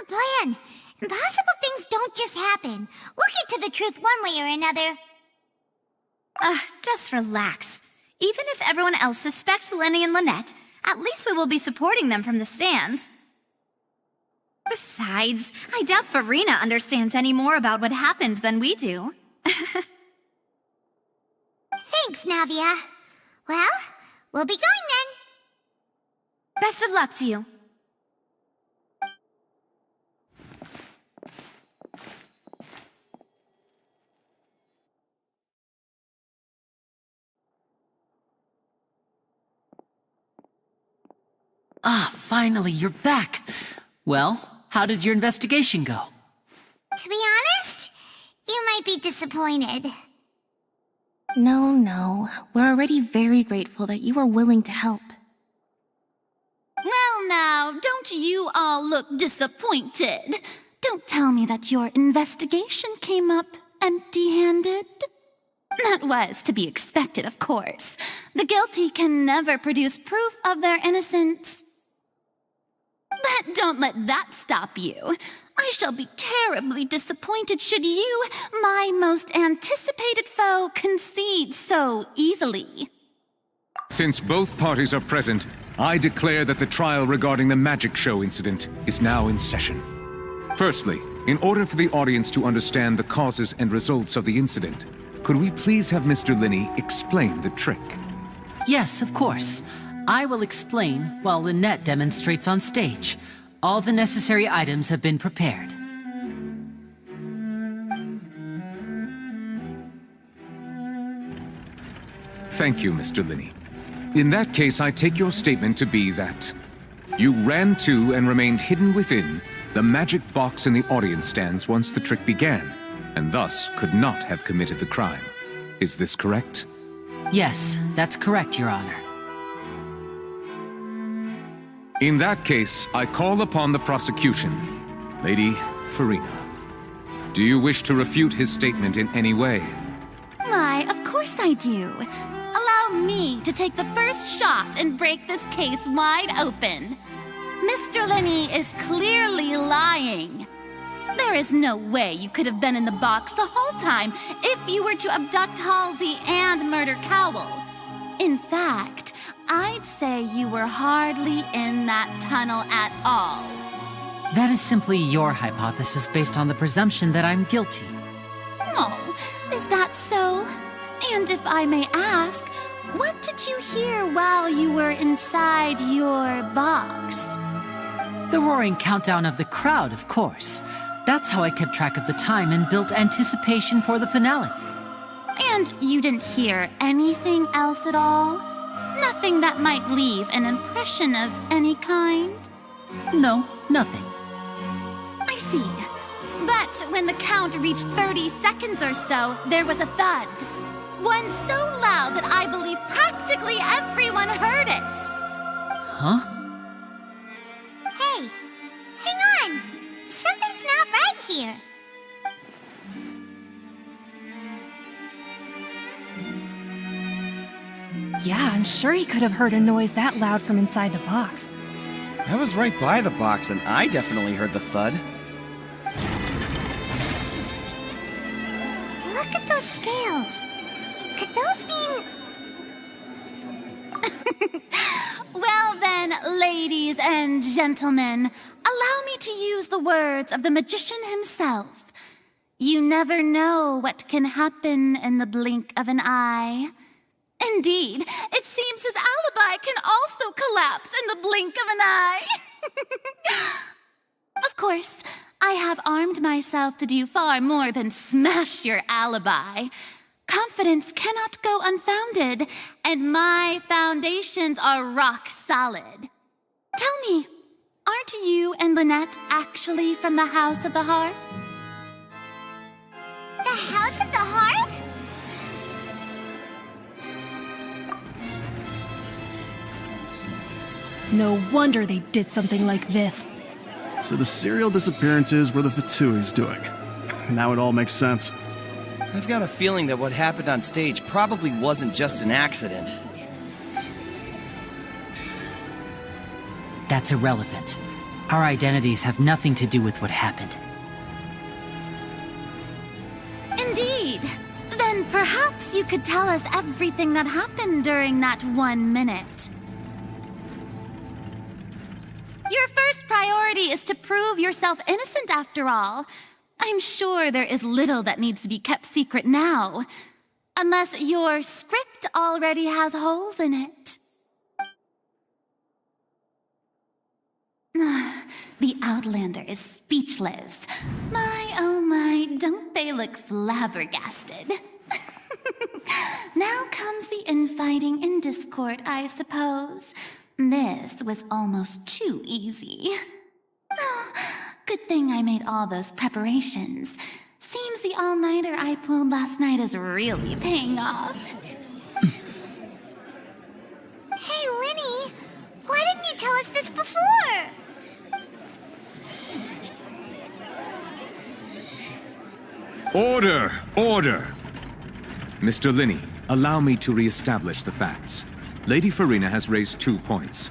plan. Impossible things don't just happen. We'll get to the truth one way or another. Just relax. Even if everyone else suspects Lenny and Lynette, at least we will be supporting them from the stands. Besides, I doubt Farina understands any more about what happened than we do. Thanks, Navia. Well, we'll be going then. Best of luck to you. Finally, you're back. Well, how did your investigation go? To be honest, you might be disappointed. No. We're already very grateful that you were willing to help. Well now, don't you all look disappointed? Don't tell me that your investigation came up empty-handed. That was to be expected, of course. The guilty can never produce proof of their innocence. But don't let that stop you. I shall be terribly disappointed should you, my most anticipated foe, concede so easily. Since both parties are present, I declare that the trial regarding the magic show incident is now in session. Firstly, in order for the audience to understand the causes and results of the incident, could we please have Mr. Linney explain the trick? Yes, of course. I will explain while Lynette demonstrates on stage. All the necessary items have been prepared. Thank you, Mr. Linney. In that case, I take your statement to be that you ran to and remained hidden within the magic box in the audience stands once the trick began, and thus could not have committed the crime. Is this correct? Yes, that's correct, Your Honor. In that case, I call upon the prosecution. Lady Farina, do you wish to refute his statement in any way? Why, of course I do. Allow me to take the first shot and break this case wide open. Mr. Linney is clearly lying. There is no way you could have been in the box the whole time if you were to abduct Halsey and murder Cowell. In fact, I'd say you were hardly in that tunnel at all. That is simply your hypothesis based on the presumption that I'm guilty. Oh, is that so? And if I may ask, what did you hear while you were inside your box? The roaring countdown of the crowd, of course. That's how I kept track of the time and built anticipation for the finale. And you didn't hear anything else at all? Nothing that might leave an impression of any kind? No, nothing. I see. But when the count reached 30 seconds or so, there was a thud. One so loud that I believe practically everyone heard it. Huh? Hey, hang on. Something's not right here. Yeah, I'm sure he could have heard a noise that loud from inside the box. I was right by the box, and I definitely heard the thud. Look at those scales. Could those mean... Well then, ladies and gentlemen, allow me to use the words of the magician himself. You never know what can happen in the blink of an eye. Indeed, it seems his alibi can also collapse in the blink of an eye. Of course, I have armed myself to do far more than smash your alibi. Confidence cannot go unfounded, and my foundations are rock solid. Tell me, aren't you and Lynette actually from the House of the Hearth? The House of the Hearth? No wonder they did something like this. So the serial disappearances were the Fatui's doing. Now it all makes sense. I've got a feeling that what happened on stage probably wasn't just an accident. That's irrelevant. Our identities have nothing to do with what happened. Indeed. Then perhaps you could tell us everything that happened during that 1 minute. Your first priority is to prove yourself innocent after all. I'm sure there is little that needs to be kept secret now. Unless your script already has holes in it. The Outlander is speechless. My, oh my, don't they look flabbergasted? Now comes the infighting and discord, I suppose. This was almost too easy. Good thing I made all those preparations. Seems the all-nighter I pulled last night is really paying off. Hey, Linny, why didn't you tell us this before? Order! Order! Mr. Linney, allow me to re-establish the facts. Lady Farina has raised 2 points.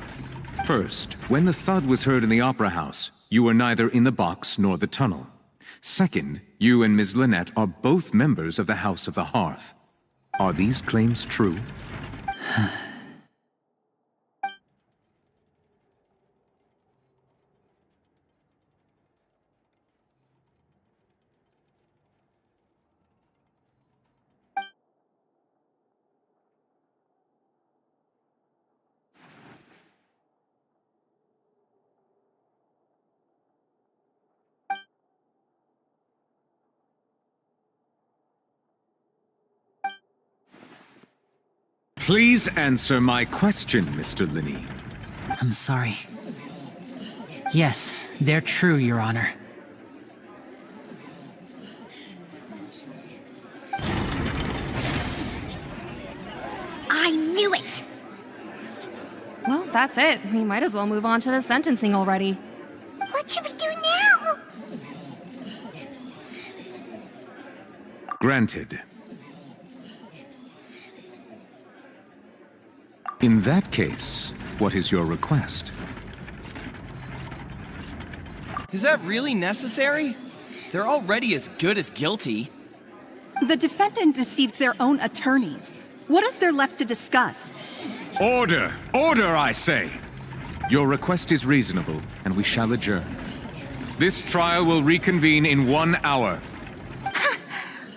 First, when the thud was heard in the Opera House, you were neither in the box nor the tunnel. Second, you and Ms. Lynette are both members of the House of the Hearth. Are these claims true? Please answer my question, Mr. Linney. I'm sorry. Yes, they're true, Your Honor. I knew it! Well, that's it. We might as well move on to the sentencing already. What should we do now? Granted. In that case, what is your request? Is that really necessary? They're already as good as guilty. The defendant deceived their own attorneys. What is there left to discuss? Order! Order, I say! Your request is reasonable, and we shall adjourn. This trial will reconvene in 1 hour.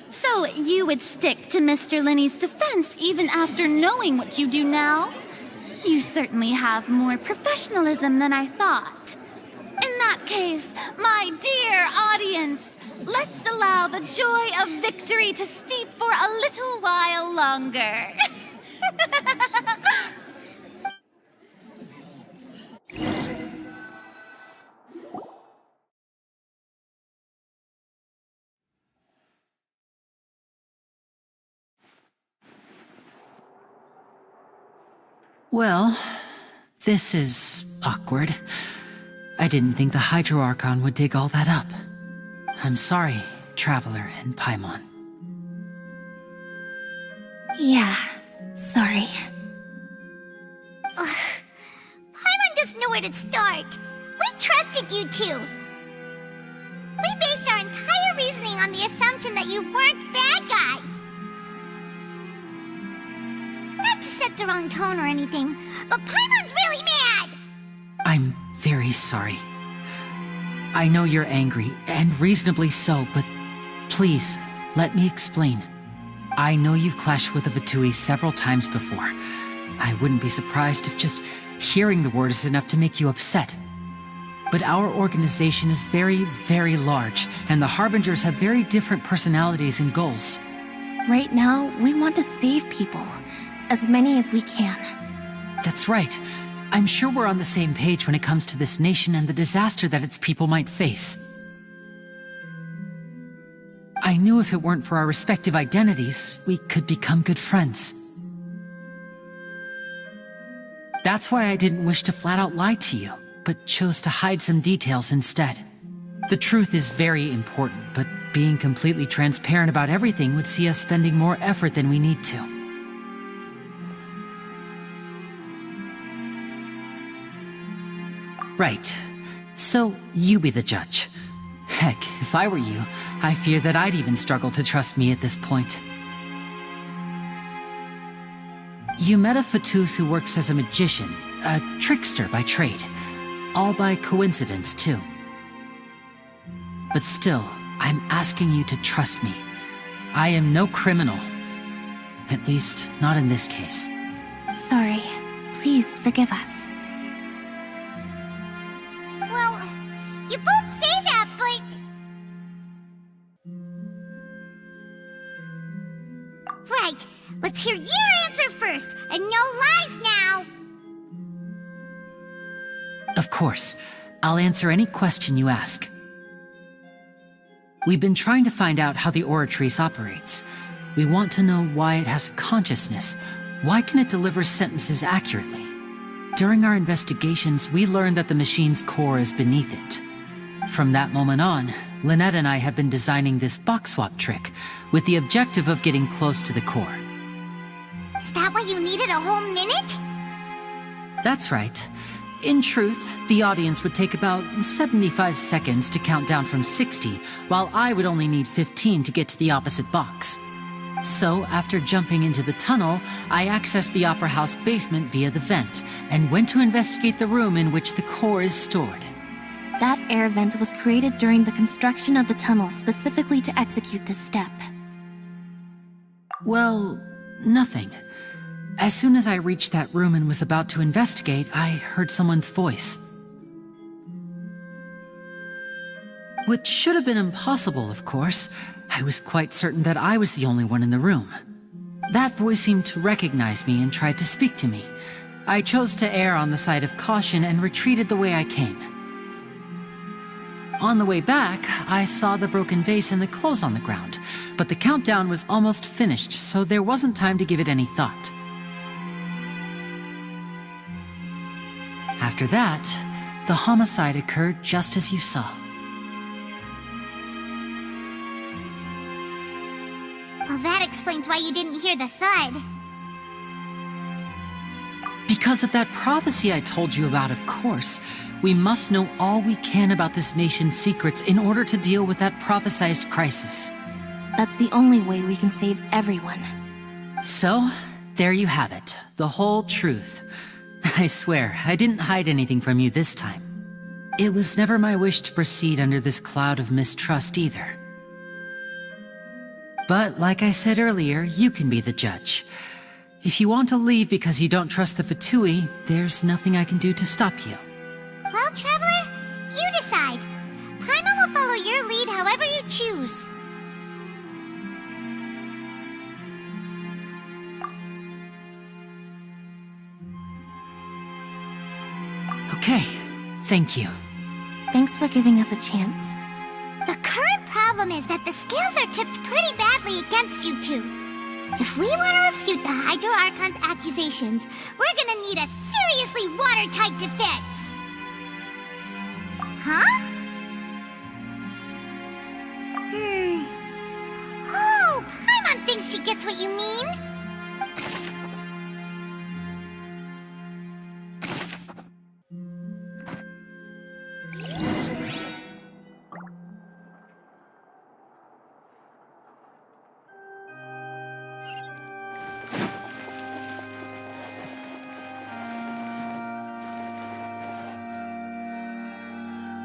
So you would stick to Mr. Linney's defense even after knowing what you do now? You certainly have more professionalism than I thought. In that case, my dear audience, let's allow the joy of victory to steep for a little while longer. Well, this is awkward. I didn't think the Hydro Archon would dig all that up. I'm sorry, Traveler and Paimon. Yeah, sorry. Paimon doesn't know where to start. We trusted you two. We based our entire reasoning on the assumption that you weren't bad guys. Not to set the wrong tone or anything, but Paimon's really mad! I'm very sorry. I know you're angry, and reasonably so, but please, let me explain. I know you've clashed with the Fatui several times before. I wouldn't be surprised if just hearing the word is enough to make you upset. But our organization is very, very large, and the Harbingers have very different personalities and goals. Right now, we want to save people. As many as we can. That's right. I'm sure we're on the same page when it comes to this nation and the disaster that its people might face. I knew if it weren't for our respective identities, we could become good friends. That's why I didn't wish to flat out lie to you, but chose to hide some details instead. The truth is very important, but being completely transparent about everything would see us spending more effort than we need to. Right. So, you be the judge. Heck, if I were you, I fear that I'd even struggle to trust me at this point. You met a Fatuz who works as a magician, a trickster by trade. All by coincidence, too. But still, I'm asking you to trust me. I am no criminal. At least, not in this case. Sorry. Please forgive us. Well, you both say that, but... Right, let's hear your answer first, and no lies now! Of course, I'll answer any question you ask. We've been trying to find out how the Oratrice operates. We want to know why it has a consciousness. Why can it deliver sentences accurately? During our investigations, we learned that the machine's core is beneath it. From that moment on, Lynette and I have been designing this box swap trick with the objective of getting close to the core. Is that why you needed a whole minute? That's right. In truth, the audience would take about 75 seconds to count down from 60, while I would only need 15 to get to the opposite box. So, after jumping into the tunnel, I accessed the Opera House basement via the vent, and went to investigate the room in which the core is stored. That air vent was created during the construction of the tunnel specifically to execute this step. Well, nothing. As soon as I reached that room and was about to investigate, I heard someone's voice. Which should have been impossible, of course. I was quite certain that I was the only one in the room. That voice seemed to recognize me and tried to speak to me. I chose to err on the side of caution and retreated the way I came. On the way back, I saw the broken vase and the clothes on the ground, but the countdown was almost finished, so there wasn't time to give it any thought. After that, the homicide occurred just as you saw. Well, that explains why you didn't hear the thud. Because of that prophecy I told you about, of course. We must know all we can about this nation's secrets in order to deal with that prophesized crisis. That's the only way we can save everyone. So, there you have it. The whole truth. I swear, I didn't hide anything from you this time. It was never my wish to proceed under this cloud of mistrust either. But like I said earlier, you can be the judge. If you want to leave because you don't trust the Fatui, there's nothing I can do to stop you. Well, Traveler, you decide. Paimon will follow your lead however you choose. Okay, thank you. Thanks for giving us a chance. The current problem is that the scales are tipped pretty badly against you two. If we want to refute the Hydro Archon's accusations, we're gonna need a seriously watertight defense. Huh? Oh, Paimon thinks she gets what you mean.